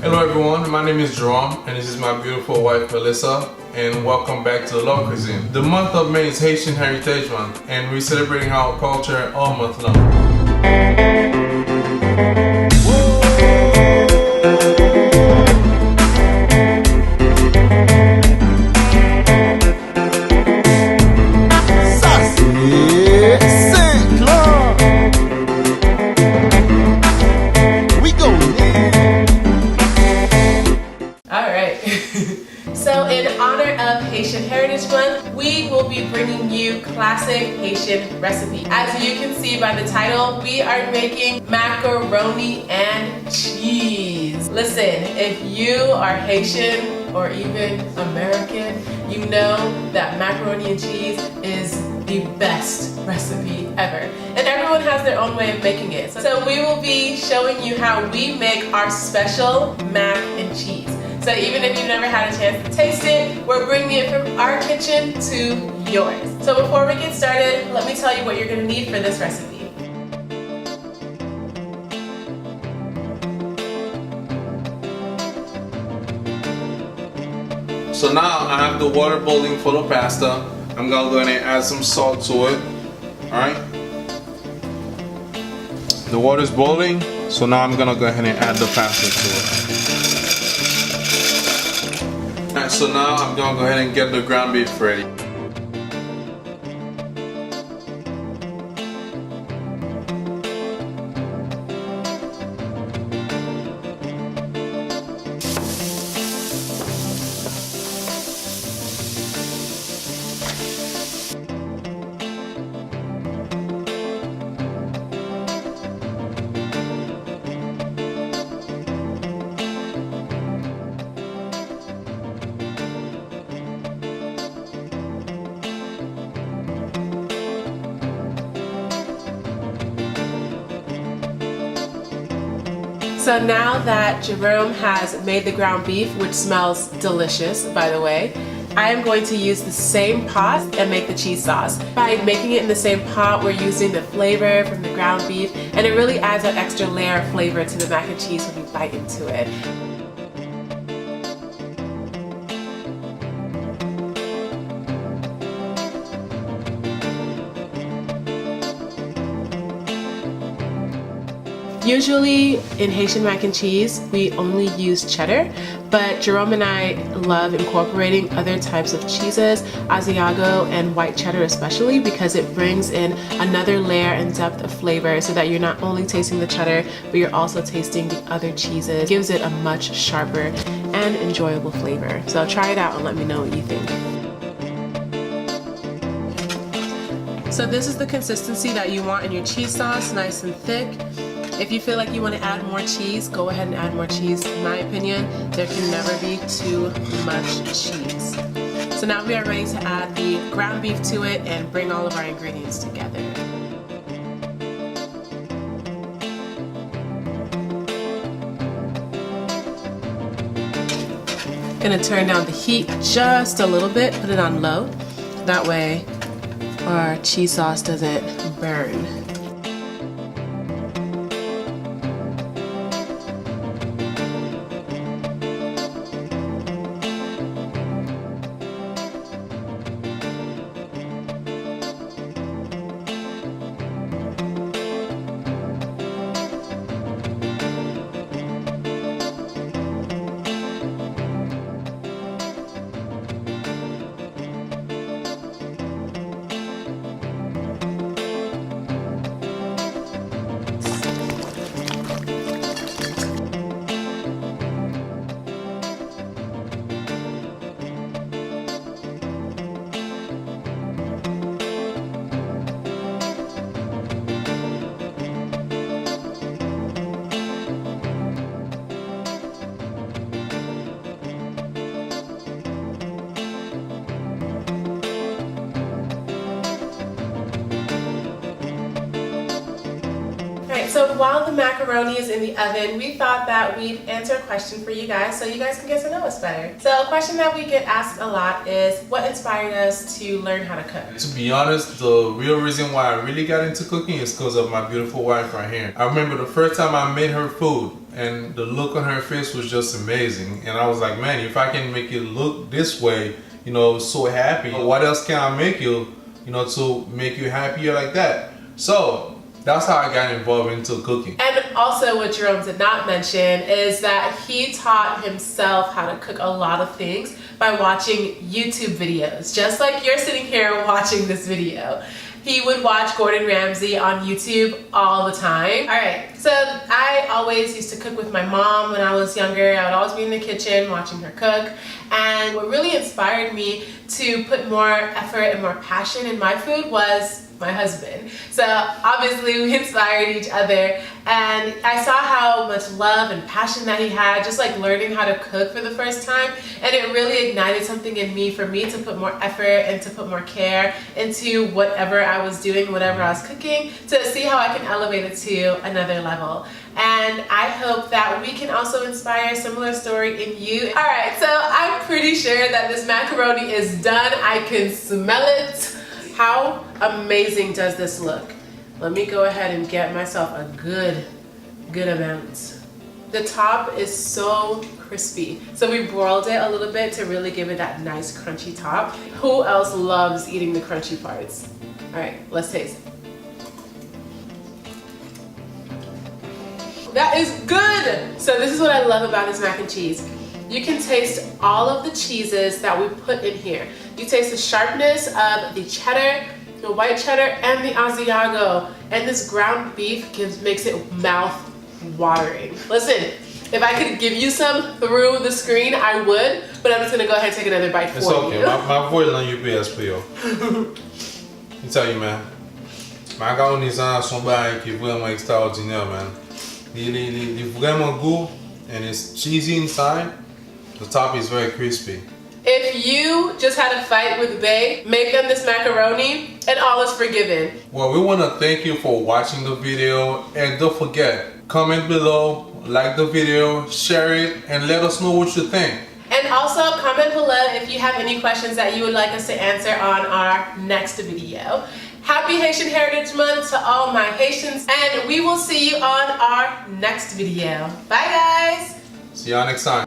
Hello everyone, my name is Jerome and this is my beautiful wife Melissa, and welcome back to Love Cuisine. The month of May is Haitian Heritage Month and we're celebrating our culture all month long. So in honor of Haitian Heritage Month, we will be bringing you classic Haitian recipe. As you can see by the title, we are making macaroni and cheese. Listen, if you are Haitian or even American, you know that macaroni and cheese is the best recipe ever. And everyone has their own way of making it. So we will be showing you how we make our special mac and cheese. So even if you've never had a chance to taste it, we're bringing it from our kitchen to yours. So before we get started, let me tell you what you're going to need for this recipe. So now I have the water boiling for the pasta. I'm gonna go ahead and add some salt to it. Alright. The water's boiling, so now I'm gonna go ahead and add the pasta to it. Alright, so now I'm gonna go ahead and get the ground beef ready. So now that Jerome has made the ground beef, which smells delicious by the way, I am going to use the same pot and make the cheese sauce. By making it in the same pot, we're using the flavor from the ground beef, and it really adds an extra layer of flavor to the mac and cheese when you bite into it. Usually in Haitian mac and cheese, we only use cheddar, but Jerome and I love incorporating other types of cheeses, Asiago and white cheddar especially, because it brings in another layer and depth of flavor so that you're not only tasting the cheddar, but you're also tasting the other cheeses. It gives it a much sharper and enjoyable flavor. So try it out and let me know what you think. So this is the consistency that you want in your cheese sauce, nice and thick. If you feel like you want to add more cheese, go ahead and add more cheese. In my opinion, there can never be too much cheese. So now we are ready to add the ground beef to it and bring all of our ingredients together. Gonna turn down the heat just a little bit, put it on low. That way our cheese sauce doesn't burn. So while the macaroni is in the oven, we thought that we'd answer a question for you guys so you guys can get to know us better. So a question that we get asked a lot is, what inspired us to learn how to cook? To be honest, the real reason why I really got into cooking is because of my beautiful wife right here. I remember the first time I made her food, and the look on her face was just amazing. And I was like, man, if I can make you look this way, you know, so happy, what else can I make you, you know, to make you happier like that? So that's how I got involved into cooking. And also what Jerome did not mention is that he taught himself how to cook a lot of things by watching YouTube videos, just like you're sitting here watching this video. He would watch Gordon Ramsay on YouTube all the time. All right, so I always used to cook with my mom when I was younger. I would always be in the kitchen watching her cook. And what really inspired me to put more effort and more passion in my food was my husband. So obviously we inspired each other, and I saw how much love and passion that he had, just like learning how to cook for the first time, and it really ignited something in me for me to put more effort and to put more care into whatever I was doing, whatever I was cooking, to see how I can elevate it to another level. And I hope that we can also inspire a similar story in you. All right, so I'm pretty sure that this macaroni is done. I can smell it. How amazing does this look? Let me go ahead and get myself a good amount. The top is so crispy. So we broiled it a little bit to really give it that nice crunchy top. Who else loves eating the crunchy parts? All right, let's taste it. That is good. So this is what I love about this mac and cheese. You can taste all of the cheeses that we put in here. You taste the sharpness of the cheddar, the white cheddar, and the Asiago. And this ground beef makes it mouth-watering. Listen, if I could give you some through the screen, I would, but I'm just gonna go ahead and take another bite for you. It's okay, my voix là UPS pour yo. I tell you, man, macaroni son bail qui est vraiment extraordinaire, man. Il est vraiment good, and it's cheesy inside. The top is very crispy. If you just had a fight with Bae, make them this macaroni and all is forgiven. Well, we want to thank you for watching the video, and don't forget, comment below, like the video, share it, and let us know what you think. And also comment below if you have any questions that you would like us to answer on our next video. Happy Haitian Heritage Month to all my Haitians, and we will see you on our next video. Bye guys! See y'all next time.